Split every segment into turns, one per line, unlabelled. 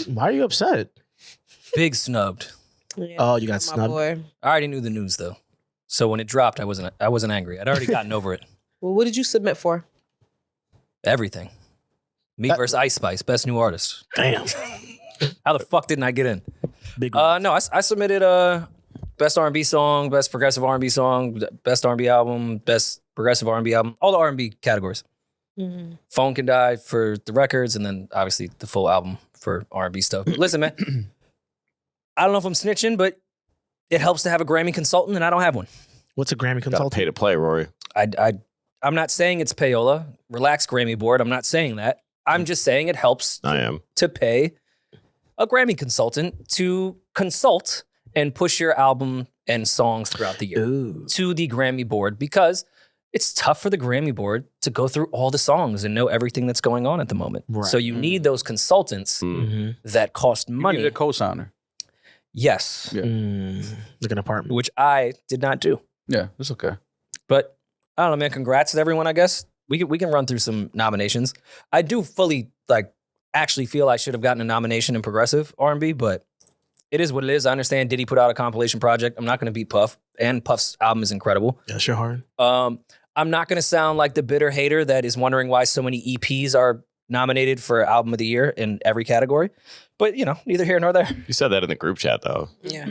Why are you upset?
Big snubbed.
Yeah,
Oh, you got
my
snubbed?
boy.
I already knew the news though, so when it dropped, I wasn't angry. I'd already gotten over it.
Well, what did you submit for?
Everything. Me
That-
versus Ice Spice, best new artist.
Damn.
How the fuck didn't I get in?
Big
No, I submitted best R&B song, best progressive R&B song, best R&B album, best progressive R&B album, all the R&B categories.
Mm-hmm.
Phone Can Die for the records, and then obviously the full album for R&B stuff. But listen, man, I don't know if I'm snitching, but it helps to have a Grammy consultant, and I don't have one.
What's a Grammy
Got to
consultant?
pay to play, Rory.
I'm not saying it's payola. Relax, Grammy board. I'm not saying that. I'm just saying it helps
I am.
to pay a Grammy consultant to consult and push your album and songs throughout the year
Ooh.
to the Grammy board, because it's tough for the Grammy board to go through all the songs and know everything that's going on at the moment.
Right.
So you need those consultants
Mm-hmm.
that cost
You
money.
need a co-signer.
Yes,
Yeah.
Like an apartment.
which I did not do.
Yeah, it's okay.
But I don't know, man. Congrats to everyone, I guess. We can run through some nominations. I do fully actually feel I should have gotten a nomination in progressive R&B, but it is what it is. I understand Diddy put out a compilation project. I'm not going to beat Puff, and Puff's album is incredible.
Yeah, sure hard.
I'm not going to sound like the bitter hater that is wondering why so many EPs are nominated for album of the year in every category. But, neither here nor there.
You said that in the group chat, though.
Yeah.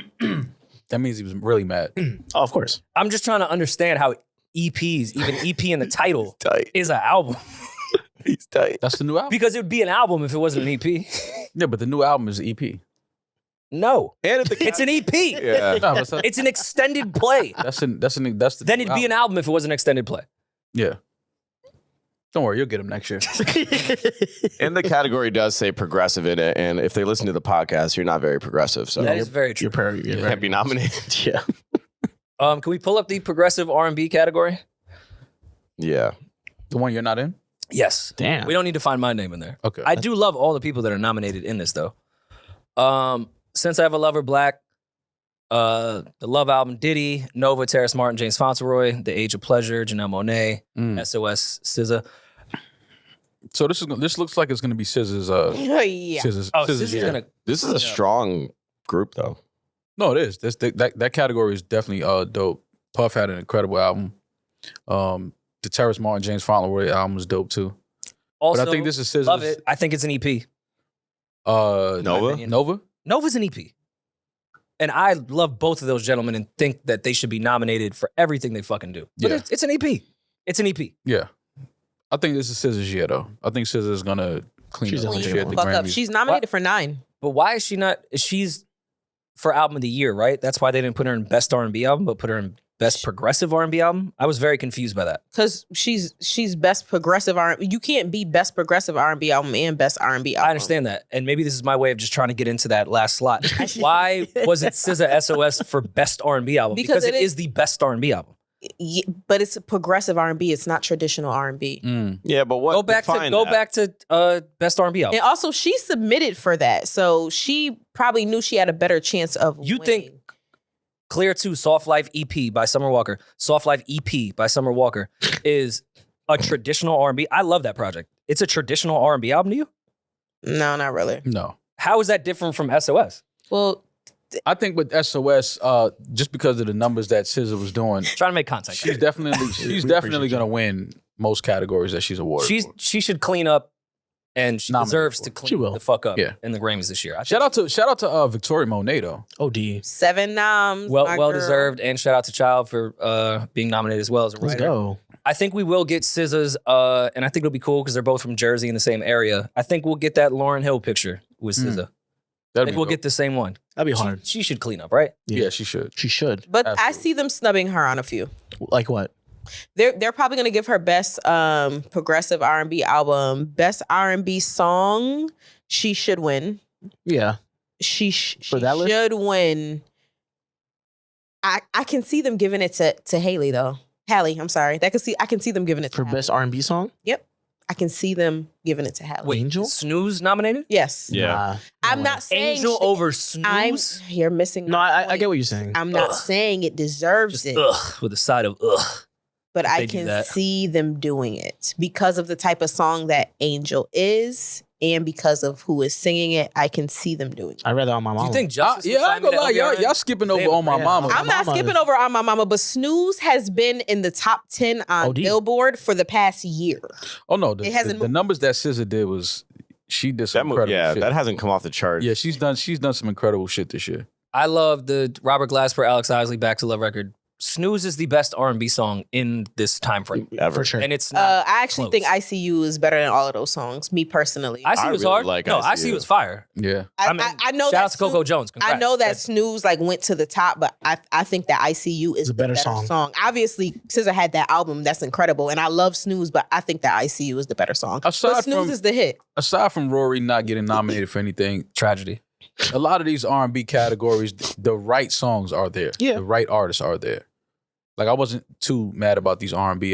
That means he was really mad.
Oh, of course.
I'm just trying to understand how EPs, even EP in the title,
Tight.
is an album.
He's tight.
That's the new album.
Because it would be an album if it wasn't an EP.
Yeah, but the new album is the EP.
No.
And if the
It's an EP.
yeah.
No, but
It's an extended play.
that's the
Then it'd be an album if it was an extended play.
Yeah. Don't worry, you'll get him next year.
And the category does say progressive in it, and if they listen to the podcast, you're not very progressive, so
That is very true.
You're
you can't be nominated.
Yeah.
Can we pull up the progressive R&B category?
Yeah.
The one you're not in?
Yes.
Damn.
We don't need to find my name in there.
Okay.
I do love all the people that are nominated in this, though. Since I Have a Lover, Black, the Love album, Diddy, Nova, Terrace Martin, James Fauntleroy, The Age of Pleasure, Janelle Monáe, SOS, SZA.
So this looks like it's gonna be SZA's
Yeah.
SZA's
Oh,
SZA's
SZA's
year.
gonna.
This is a strong group, though.
No, it is. That category is definitely dope. Puff had an incredible album. The Terrace Martin, James Fauntleroy album was dope too.
Also,
But I think this is SZA's.
love it. I think it's an EP.
Nova?
Nova?
Nova's an EP. And I love both of those gentlemen and think that they should be nominated for everything they fucking do. But
Yeah.
it's an EP. It's an EP.
Yeah. I think this is SZA's year though. I think SZA's gonna clean
She's
up
gonna
the
clean
shit at the
Fuck up.
Grammys.
She's nominated for 9.
But why is she not? She's for album of the year, right? That's why they didn't put her in best R&B album, but put her in best progressive R&B album. I was very confused by that.
Because she's best progressive R&B. You can't be best progressive R&B album and best R&B album.
I understand that, and maybe this is my way of just trying to get into that last slot. Why wasn't SZA SOS for best R&B album?
Because
it is the best R&B album.
But it's a progressive R&B. It's not traditional R&B.
Yeah, but what?
Go back to best R&B album.
And also, she submitted for that, so she probably knew she had a better chance of
You
winning.
think Clear 2 Soft Life EP by Summer Walker, Soft Life EP by Summer Walker is a traditional R&B? I love that project. It's a traditional R&B album to you?
No, not really.
No.
How is that different from SOS?
Well,
I think with SOS, just because of the numbers that SZA was doing,
Trying to make contact.
she's definitely gonna win most categories that she's awarded. for.
She should clean up, and she
Nominated
deserves
for
to
it.
clean
She will.
the fuck up
Yeah.
in the Grammys this year. I
Shout out to Victoria Monet though.
OD.
7 noms.
well
my
well
girl.
deserved, and shout out to Child for being nominated as well as a
Let's
writer.
go.
I think we will get SZA's, and I think it'll be cool because they're both from Jersey in the same area. I think we'll get that Lauryn Hill picture with SZA. I
That'd
think
be
we'll
dope.
get the same one.
That'd be hard.
She should clean up, right?
Yeah, she should.
She should.
But I
Absolutely.
see them snubbing her on a few.
Like what?
They're probably gonna give her best progressive R&B album, best R&B song. She should win.
Yeah.
She
For that list?
should win. I can see them giving it to Haley though. Hallie, I'm sorry. I can see them giving it to
For
Hallie.
best R&B song?
Yep. I can see them giving it to Hallie.
Wait,
Angel?
Snooze nominated?
Yes.
Yeah.
Nah,
I'm
no
not
way.
saying
Angel
she-
over
I'm
Snooze?
you're missing.
No,
my
I
point.
get what you're saying.
I'm not
Ugh.
saying it deserves
Just
it,
ugh, with a side of ugh.
but I
they do
can
that.
see them doing it because of the type of song that Angel is and because of who is singing it, I can see them doing it.
I'd rather on my
Do
mama.
you think Justice?
Yeah, I ain't gonna lie. Y'all skipping over On My
Yeah.
Mama.
I'm not
Mama.
skipping over On My Mama, but Snooze has been in the top 10 on
OD.
Billboard for the past year.
Oh no,
It hasn't
the
moved.
numbers that SZA did was she did
That
some
mo-
incredible
yeah,
shit.
that hasn't come off the chart.
Yeah, she's done some incredible shit this year.
I love the Robert Glasper, Alex Isley, Back to Love record. Snooze is the best R&B song in this time frame.
Ever.
For sure.
And it's not
I actually
close.
think ICU is better than all of those songs, me personally.
I see
I
was
really
hard.
like
no,
ICU.
I see was fire.
Yeah.
I know
shout
that
out to Coco Jones. Congrats.
I know that
That's-
Snooze like went to the top, but I think that ICU is
It's a
the
better
better
song.
Obviously, SZA had that album that's incredible, and I love Snooze, but I think that ICU is the better song.
Aside
But Snooze
from-
is the hit.
Aside from Rory not getting nominated for anything,
tragedy.
a lot of these R&B categories, the right songs are there.
Yeah.
The right artists are there. Like I wasn't too mad about these R&B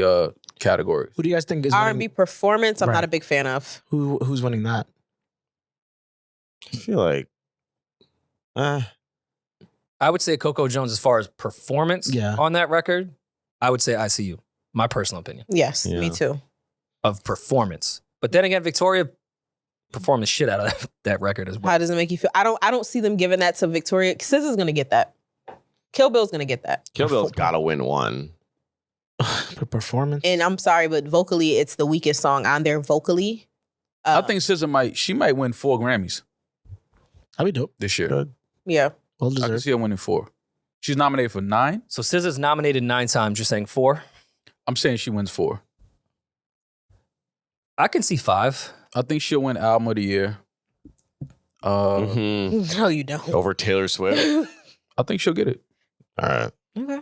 categories.
Who do you guys think is
R&B
winning?
performance, I'm
Right.
not a big fan of.
Who's winning that?
I feel like
I would say Coco Jones as far as performance
Yeah.
on that record. I would say ICU. My personal opinion
Yes,
Yeah.
me too.
of performance. But then again, Victoria performed the shit out of that record as well.
How does it make you feel? I don't see them giving that to Victoria. SZA's gonna get that. Kill Bill's gonna get that.
Kill Bill's got to win one.
The performance.
And I'm sorry, but vocally, it's the weakest song on there. Vocally,
I think SZA might win 4 Grammys
That'd be dope.
this year.
Good.
yeah.
Well
I can
deserved.
see her winning 4. She's nominated for 9.
So SZA's nominated 9 times. You're saying 4?
I'm saying she wins 4.
I can see 5.
I think she'll win Album of the Year.
Mhm.
No, you don't.
Over Taylor Swift.
I think she'll get it.
All right.
Okay.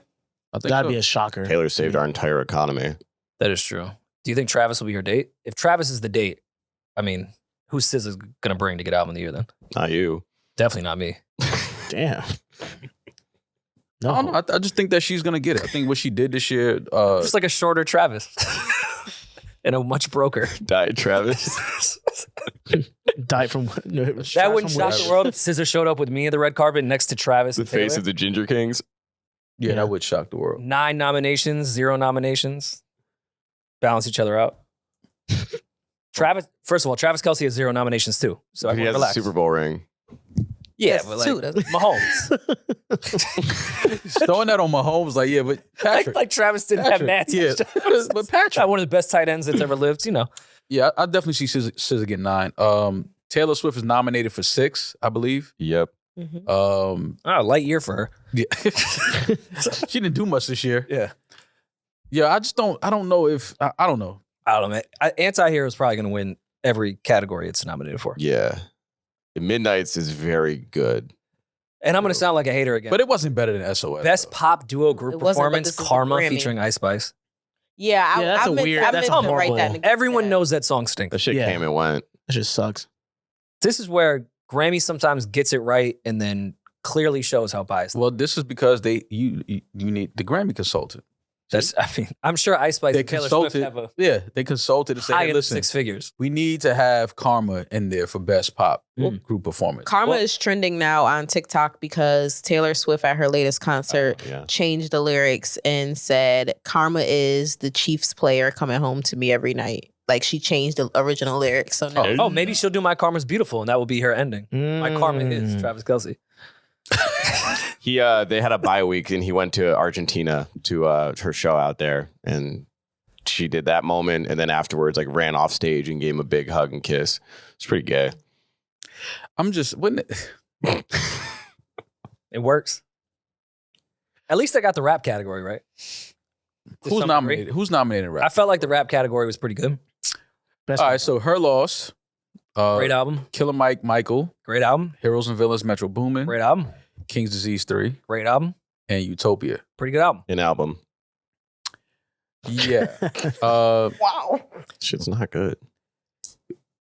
I think
That'd
so.
be a shocker.
Taylor saved our entire economy.
That is true. Do you think Travis will be your date? If Travis is the date, I mean, who's SZA going to bring to get album of the year then?
Not you.
Definitely not me.
Damn.
I don't know. I just think that she's gonna get it. I think what she did this year.
Just like a shorter Travis. And a much broker.
Diet Travis.
Died from
That wouldn't shock the world if SZA showed up with me in the red carpet next to Travis.
The
and
face
Taylor.
of the Ginger Kings.
yeah,
Yeah.
that would shock the world.
9 nominations, 0 nominations. Balance each other out. Travis, first of all, Travis Kelce has 0 nominations too. So
He
everyone
has
relax.
a Super Bowl ring.
Yeah,
Yes,
but like
two, doesn't it?
Mahomes.
He's throwing that on Mahomes, like, yeah, but Patrick.
like Travis didn't have
Patrick,
mad
yeah.
touchdowns.
But Patrick.
Not one of the best tight ends that's ever lived, you know.
Yeah, I definitely see SZA get 9. Taylor Swift is nominated for 6, I believe.
Yep.
Mhm.
Oh, light year for her.
Yeah. She didn't do much this year.
Yeah.
Yeah, I don't know if I don't know.
I don't know, man. Anti-Hero is probably going to win every category it's nominated for.
Yeah. The Midnights is very good.
And I'm going to sound like a hater again.
But it wasn't better than SOS.
Best
though.
pop duo
It
group
wasn't, but
performance,
this is the
Karma
Grammy.
featuring Ice Spice.
Yeah,
Yeah, that's
I
a
meant,
weird-
I
that's
meant
a
to write that.
horrible-
and get
Everyone
that.
knows that song stinks.
That shit
Yeah.
came and went.
That just sucks.
This is where Grammy sometimes gets it right and then clearly shows how biased.
Well, this is because you need the Grammy consultant.
That's, I mean, I'm sure Ice Spice
They
and Taylor Swift
consulted.
have a
Yeah, they consulted and said,
high
hey,
in
listen,
6 figures.
we need to have Karma in there for best pop group performance.
Karma
Well-
is trending now on TikTok because Taylor Swift at her latest concert
Yeah.
changed the lyrics and said, Karma is the Chiefs player coming home to me every night. Like she changed the original lyrics. So now
Oh, maybe she'll do My Karma's Beautiful and that will be her ending. My Karma is Travis Kelce.
They had a bye week and he went to Argentina to her show out there, and she did that moment, and then afterwards like ran off stage and gave him a big hug and kiss. It's pretty gay.
I'm just wouldn't it,
It works. At least I got the rap category right. To
who's
some
nominated?
degree.
Who's nominated? in
I
Rap?
felt like the rap category was pretty good.
Best
All right, so her loss.
Great album.
Killer Mike, Michael,
Great album.
Heroes and Villains, Metro Boomin,
Great album.
King's Disease 3,
Great album.
and Utopia.
Pretty good album.
An album.
Yeah.
wow.
Shit's not good.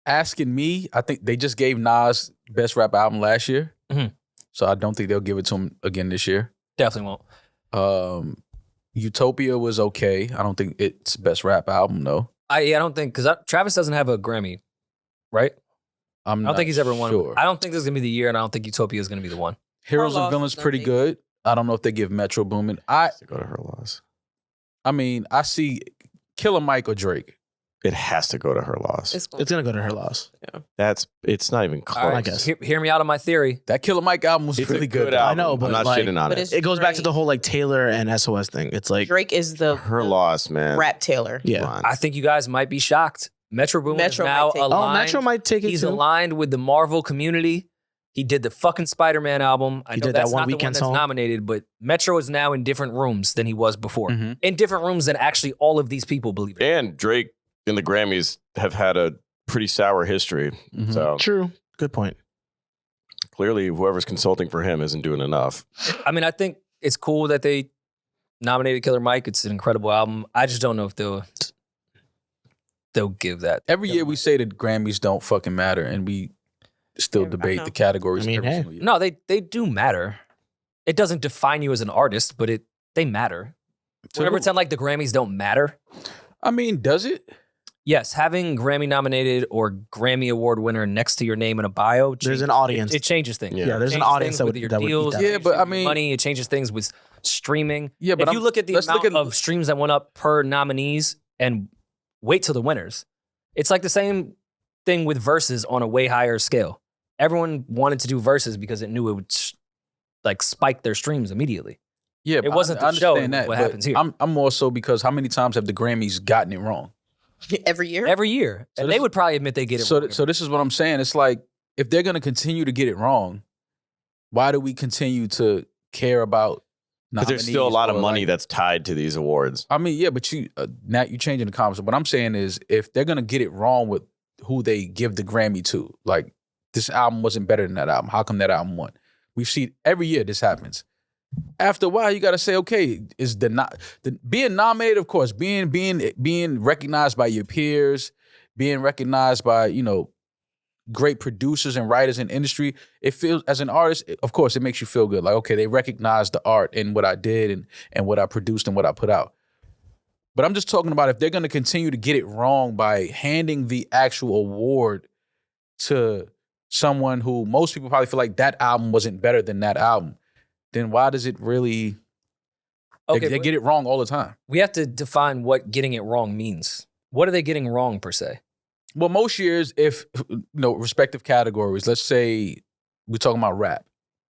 Asking me, I think they just gave Nas best rap album last year.
Mhm.
So I don't think they'll give it to him again this year.
Definitely won't.
Utopia was okay. I don't think it's best rap album though.
I don't think, because Travis doesn't have a Grammy, right? I don't think he's ever won.
Sure.
I don't think this is going to be the year, and I don't think Utopia is going to be the one.
Heroes
Her
and
loss
Villains
is
pretty
nothing.
good. I don't know if they give Metro Boomin. I
Go to her loss.
mean, I see Killer Mike or Drake.
It has to go to her loss.
It's
It's gonna go to her loss.
It's not even close.
All right,
I guess.
Hear me out on my theory.
That Killer Mike album was
It's a
really good.
good
though.
album.
I know, but
I'm not
like-
shitting on
But
it.
it's
It goes back to
Drake.
the whole like Taylor and SOS thing. It's like
Drake is the
Her loss, man.
rap Taylor.
yeah.
Come on.
I think you guys might be shocked. Metro Boomin
Metro
is now
might take it.
aligned.
Oh, Metro might take it
He's
too.
aligned with the Marvel community. He did the fucking Spider-Man album. I
He
know
did that
that's
One
not the one
Weekend
that's
song.
nominated, but Metro is now in different rooms than he was before.
Mhm.
In different rooms than actually all of these people believe it.
And Drake and the Grammys have had a pretty sour history.
Mhm.
So
True. Good point.
clearly, whoever's consulting for him isn't doing enough.
I mean, I think it's cool that they nominated Killer Mike. It's an incredible album. I just don't know if they'll give that.
Every year we say that Grammys don't fucking matter, and we still
Yeah, I
debate
know.
the categories
I mean,
every
hey.
single year.
No, they do matter. It doesn't define you as an artist, but they matter.
To
Whenever
who?
pretend like the Grammys don't matter.
I mean, does it?
Yes, having Grammy nominated or Grammy Award winner next to your name in a bio.
There's
changes-
an audience.
It changes things.
Yeah.
Yeah, there's
It
an
changes
audience
things
that
with
would
your
that would eat
deals.
that.
Yeah,
it
but
changes
I
your
mean-
money. It changes things with streaming.
Yeah, but
if you look at the
let's
amount
look at-
of streams that went up per nominees and wait till the winners, it's like the same thing with verses on a way higher scale. Everyone wanted to do verses because it knew it would like spike their streams immediately.
Yeah,
It
but
wasn't
I
the show,
understand
it was
that,
what
but
happens here.
I'm more so because how many times have the Grammys gotten it wrong?
Every year.
Every year.
So
And
this-
they would probably admit they get it wrong.
So this is what I'm saying. It's like if they're gonna continue to get it wrong, why do we continue to care about?
Because there's still a lot of
nominees or,
money
like-
that's tied to these awards.
I mean, yeah, but you now you changing the comments. What I'm saying is, if they're gonna get it wrong with who they give the Grammy to, like this album wasn't better than that album. How come that album won? We've seen every year this happens. After a while, you got to say, okay, is the being nominated, of course, being recognized by your peers, being recognized by great producers and writers in industry. It feels as an artist, of course, it makes you feel good. Like, okay, they recognize the art and what I did and what I produced and what I put out. But I'm just talking about if they're going to continue to get it wrong by handing the actual award to someone who most people probably feel like that album wasn't better than that album, then why does it really?
Okay,
They
but
get it wrong all the time.
we have to define what getting it wrong means. What are they getting wrong per se?
Well, most years, if respective categories, let's say we're talking about rap.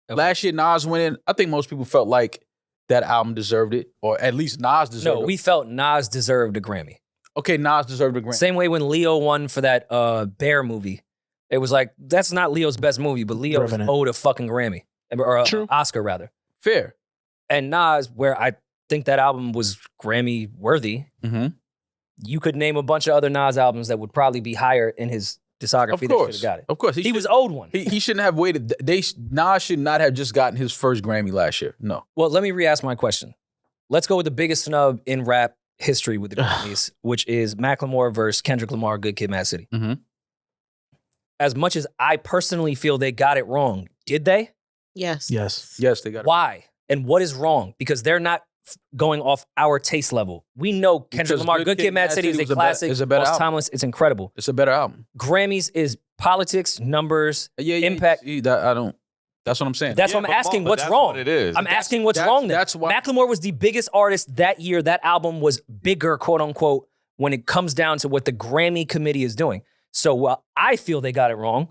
Okay.
Last year, Nas winning. I think most people felt like that album deserved it, or at least Nas deserved
No,
it.
we felt Nas deserved a Grammy.
Okay, Nas deserved a Grammy.
Same way when Leo won for that Bear movie. It was like, that's not Leo's best movie, but Leo was
Revenant.
owed a fucking Grammy. Or
True.
Oscar, rather.
Fair.
And Nas, where I think that album was Grammy worthy,
Mm-hmm.
you could name a bunch of other Nas albums that would probably be higher in his discography
Of
that should
course,
have got it.
of course.
He was owed one.
He shouldn't have waited. Nas should not have just gotten his first Grammy last year. No.
Well, let me re-ask my question. Let's go with the biggest snub in rap history with the Grammys, which is Macklemore versus Kendrick Lamar, Good Kid, Mad City.
Mhm.
As much as I personally feel they got it wrong, did they?
Yes.
Yes.
Yes, they got it.
Why? And what is wrong? Because they're not going off our taste level. We know Kendrick
Because
Lamar, Good Kid, Mad City is a
was
classic,
is a better
most
album.
timeless. It's incredible.
It's a better album.
Grammys is politics, numbers,
Yeah,
impact.
See, I don't. That's what I'm saying.
That's
Yeah,
what I'm
but
asking.
but
What's
that's
wrong?
what it is.
I'm asking what's wrong then.
that's why-
Macklemore was the biggest artist that year. That album was bigger, quote unquote, when it comes down to what the Grammy committee is doing. So while I feel they got it wrong,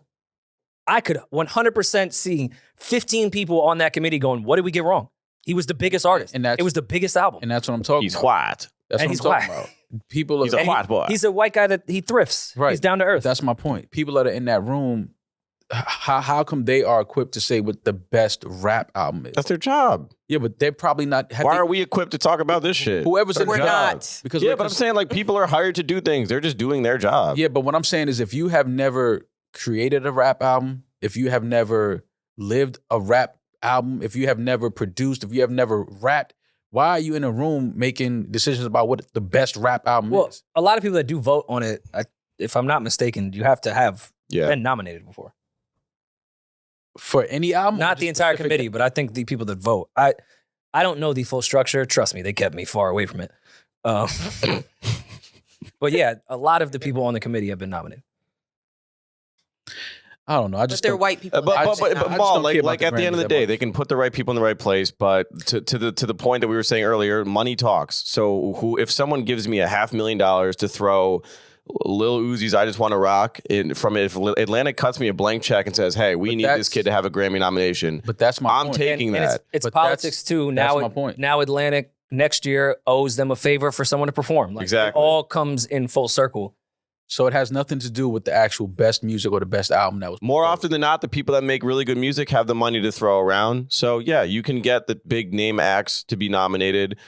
I could 100% see 15 people on that committee going, what did we get wrong? He was the biggest artist.
And that's-
it was the biggest album.
and that's what I'm talking
He's
about.
white.
That's
and
what
he's
I'm talking
white.
about. People
He's a
are.
white boy.
He's a white guy that he thrifts.
Right.
He's down to earth.
That's my point. People that are in that room, how come they are equipped to say what the best rap album is?
That's their job.
Yeah, but they're probably not.
Why are we equipped to talk about this shit?
Whoever's in
We're
the job.
not.
Because
Yeah, but I'm saying like people are hired to do things. They're just doing their job.
Yeah, but what I'm saying is if you have never created a rap album, if you have never lived a rap album, if you have never produced, if you have never rapped, why are you in a room making decisions about what the best rap album
well,
is?
a lot of people that do vote on it, if I'm not mistaken, you have to have
Yeah.
been nominated before.
For any album? or
Not
just
the entire
specific-
committee, but I think the people that vote. I don't know the full structure. Trust me, they kept me far away from it. But yeah, a lot of the people on the committee have been nominated.
I don't know. I
But
just
they're
don't-
white people.
But
I
that
just-
vote
I
now.
just
Maul,
don't care
like
about
at
the
the end of
Grammys
the
that
day,
much.
they can put the right people in the right place. But to the point that we were saying earlier, money talks. So if someone gives me $500,000 to throw Lil Uzi's "I Just Want to Rock." If Atlantic cuts me a blank check and says, "Hey, we need this kid to have a Grammy nomination,"
But that's my
I'm
point.
taking that.
It's
But
politics too.
that's
Now,
my point.
Now Atlantic next year owes them a favor for someone to perform. Like,
Exactly.
It all comes in full circle.
So it has nothing to do with the actual best music or the best album that was
More
proposed.
often than not, the people that make really good music have the money to throw around. So yeah, you can get the big name acts to be nominated,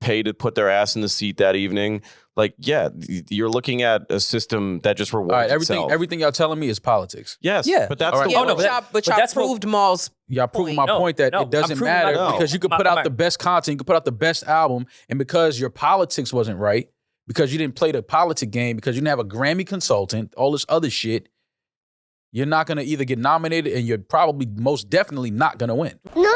pay to put their ass in the seat that evening. Like, yeah, you're looking at a system that just rewards
All right,
itself.
everything y'all telling me is politics.
Yes,
Yeah.
but that's
All right.
the
Yeah,
Oh, no,
but y'all
but
y'all
that's what-
proved Maul's
Y'all proving my
No,
point that
no,
it doesn't
I'm proving
matter
my-
because you could
my-
put out
my-
the best content, you could put out the best album, and because your politics wasn't right, because you didn't play the politic game, because you didn't have a Grammy consultant, all this other shit, you're not gonna either get nominated and you're probably most definitely not gonna win.
No.